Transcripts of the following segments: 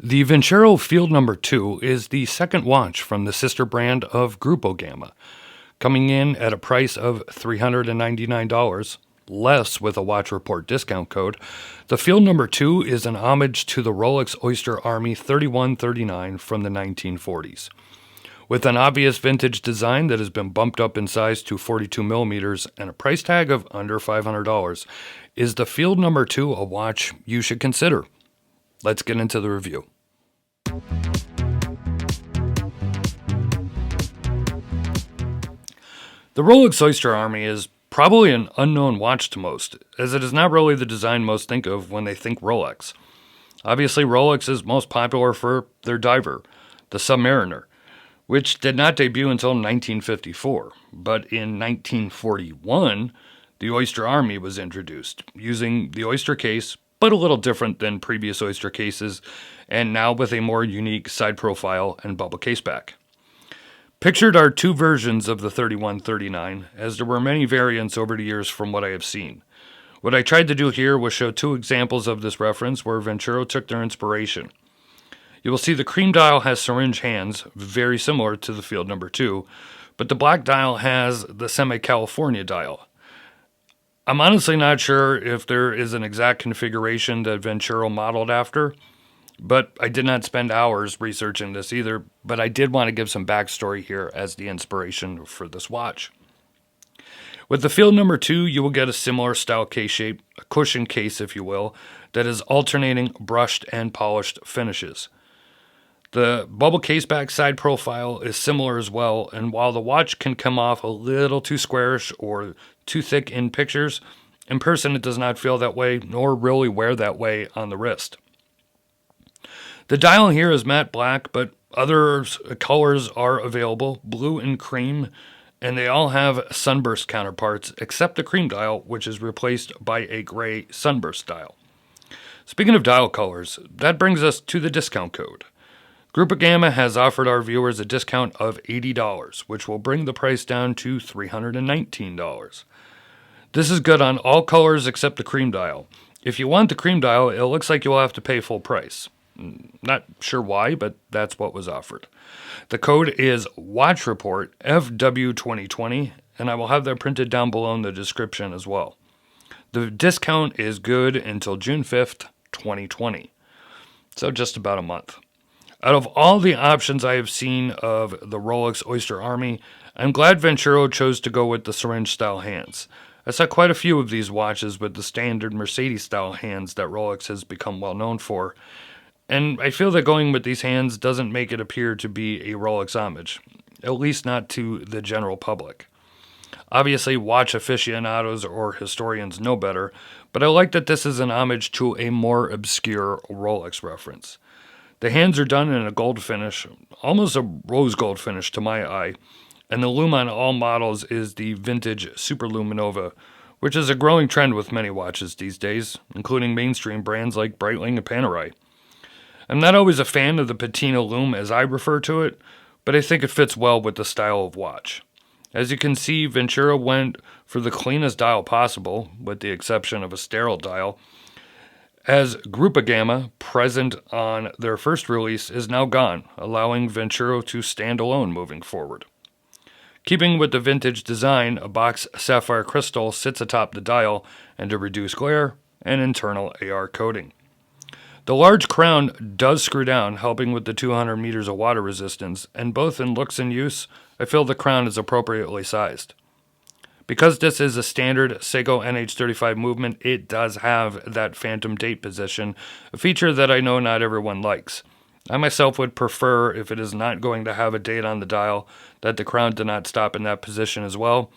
The Venturo Field Number 2 is the second watch from the sister brand of Grupo Gamma, coming in at a price of $399, less with a watch report discount code. The Field Number 2 is an homage to the Rolex Oyster Army 3139 from the 1940s. With an obvious vintage design that has been bumped up in size to 42 millimeters and a price tag of under $500, is the Field Number 2 a watch you should consider? Let's get into the review. The Rolex Oyster Army is probably an unknown watch to most, as it is not really the design most think of when they think Rolex. Obviously, Rolex is most popular for their diver, the Submariner, which did not debut until 1954, but in 1941, the Oyster Army was introduced, using the Oyster case, but a little different than previous Oyster cases, and now with a more unique side profile and bubble caseback. Pictured are two versions of the 3139, as there were many variants over the years from what I have seen. What I tried to do here was show two examples of this reference where Venturo took their inspiration. You will see the cream dial has syringe hands, very similar to the Field Number 2, but the black dial has the semi-California dial. I'm honestly not sure if there is an exact configuration that Venturo modeled after, but I did not spend hours researching this either, but I did want to give some backstory here as the inspiration for this watch. With the Field Number 2, you will get a similar style case shape, a cushion case if you will, that is alternating brushed and polished finishes. The bubble caseback side profile is similar as well, and while the watch can come off a little too squarish or too thick in pictures, in person it does not feel that way, nor really wear that way on the wrist. The dial here is matte black, but other colors are available, blue and cream, and they all have sunburst counterparts, except the cream dial, which is replaced by a gray sunburst dial. Speaking of dial colors, that brings us to the discount code. Grupo Gamma has offered our viewers a discount of $80, which will bring the price down to $319. This is good on all colors except the cream dial. If you want the cream dial, it looks like you'll have to pay full price. Not sure why, but that's what was offered. The code is Watch Report FW2020, and I will have that printed down below in the description as well. The discount is good until June 5th, 2020. So just about a month. Out of all the options I have seen of the Rolex Oyster Army, I'm glad Venturo chose to go with the syringe-style hands. I saw quite a few of these watches with the standard Mercedes-style hands that Rolex has become well known for, and I feel that going with these hands doesn't make it appear to be a Rolex homage, at least not to the general public. Obviously, watch aficionados or historians know better, but I like that this is an homage to a more obscure Rolex reference. The hands are done in a gold finish, almost a rose gold finish to my eye, and the lume on all models is the vintage Superluminova, which is a growing trend with many watches these days, including mainstream brands like Breitling and Panerai. I'm not always a fan of the patina lume as I refer to it, but I think it fits well with the style of watch. As you can see, Venturo went for the cleanest dial possible, with the exception of a sterile dial, as Grupo Gamma, present on their first release, is now gone, allowing Venturo to stand alone moving forward. Keeping with the vintage design, a box sapphire crystal sits atop the dial, and to reduce glare, an internal AR coating. The large crown does screw down, helping with the 200 meters of water resistance, and both in looks and use, I feel the crown is appropriately sized. Because this is a standard Seiko NH35 movement, it does have that phantom date position, a feature that I know not everyone likes. I myself would prefer, if it is not going to have a date on the dial, that the crown did not stop in that position as well,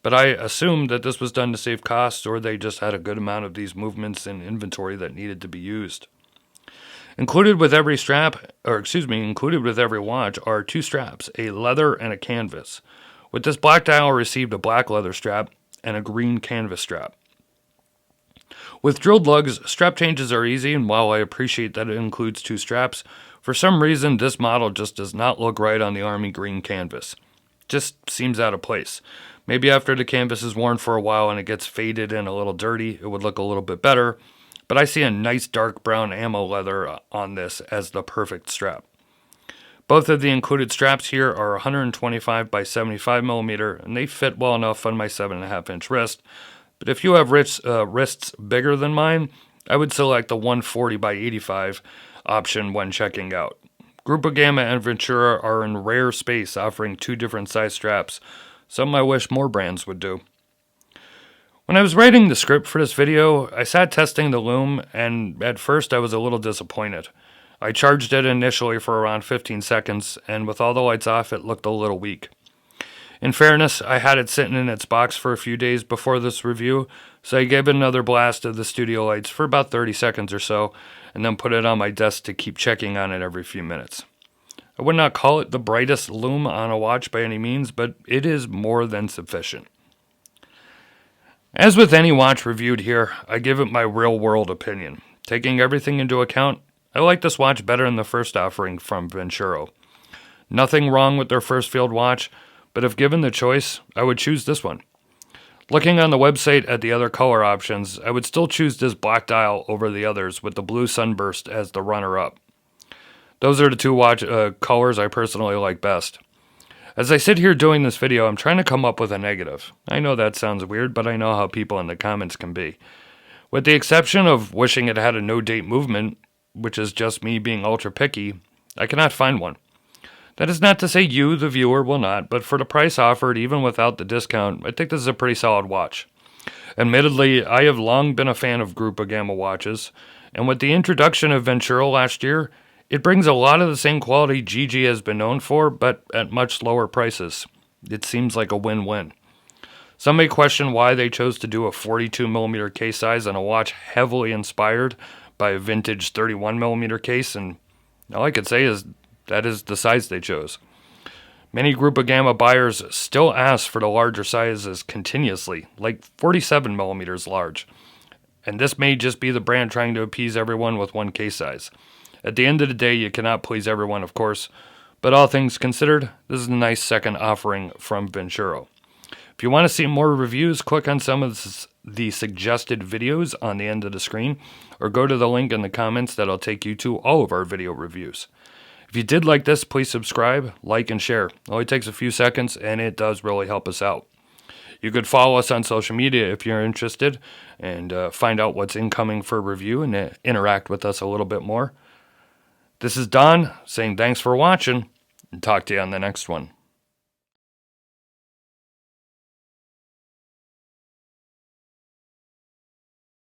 but I assumed that this was done to save costs, or they just had a good amount of these movements in inventory that needed to be used. Included with every watch are two straps, a leather and a canvas. With this black dial, I received a black leather strap and a green canvas strap. With drilled lugs, strap changes are easy, and while I appreciate that it includes two straps, for some reason this model just does not look right on the Army green canvas. Just seems out of place. Maybe after the canvas is worn for a while and it gets faded and a little dirty, it would look a little bit better, but I see a nice dark brown ammo leather on this as the perfect strap. Both of the included straps here are 125 by 75 millimeter, and they fit well enough on my 7.5 inch wrist. But if you have wrists bigger than mine, I would select the 140 by 85 option when checking out. Grupo Gamma and Venturo are in rare space, offering 2 different size straps, something I wish more brands would do. When I was writing the script for this video, I sat testing the loom, and at first I was a little disappointed. I charged it initially for around 15 seconds, and with all the lights off, it looked a little weak. In fairness, I had it sitting in its box for a few days before this review, so I gave it another blast of the studio lights for about 30 seconds or so, and then put it on my desk to keep checking on it every few minutes. I would not call it the brightest loom on a watch by any means, but it is more than sufficient. As with any watch reviewed here, I give it my real-world opinion. Taking everything into account, I like this watch better than the first offering from Venturo. Nothing wrong with their first field watch, but if given the choice, I would choose this one. Looking on the website at the other color options, I would still choose this black dial over the others with the blue sunburst as the runner-up. Those are the 2 watch colors I personally like best. As I sit here doing this video, I'm trying to come up with a negative. I know that sounds weird, but I know how people in the comments can be. With the exception of wishing it had a no-date movement, which is just me being ultra picky, I cannot find one. That is not to say you, the viewer, will not, but for the price offered, even without the discount, I think this is a pretty solid watch. Admittedly, I have long been a fan of Grupo Gamma watches, and with the introduction of Venturo last year, it brings a lot of the same quality GG has been known for, but at much lower prices. It seems like a win-win. Some may question why they chose to do a 42mm case size on a watch heavily inspired by a vintage 31mm case, and all I could say is that is the size they chose. Many Grupo Gamma buyers still ask for the larger sizes continuously, like 47mm large. And this may just be the brand trying to appease everyone with one case size. At the end of the day, you cannot please everyone, of course, but all things considered, this is a nice second offering from Venturo. If you want to see more reviews, click on some of the suggested videos on the end of the screen, or go to the link in the comments that'll take you to all of our video reviews. If you did like this, please subscribe, like, and share. It only takes a few seconds, and it does really help us out. You could follow us on social media if you're interested, and find out what's incoming for review and interact with us a little bit more. This is Don saying thanks for watching, and talk to you on the next one.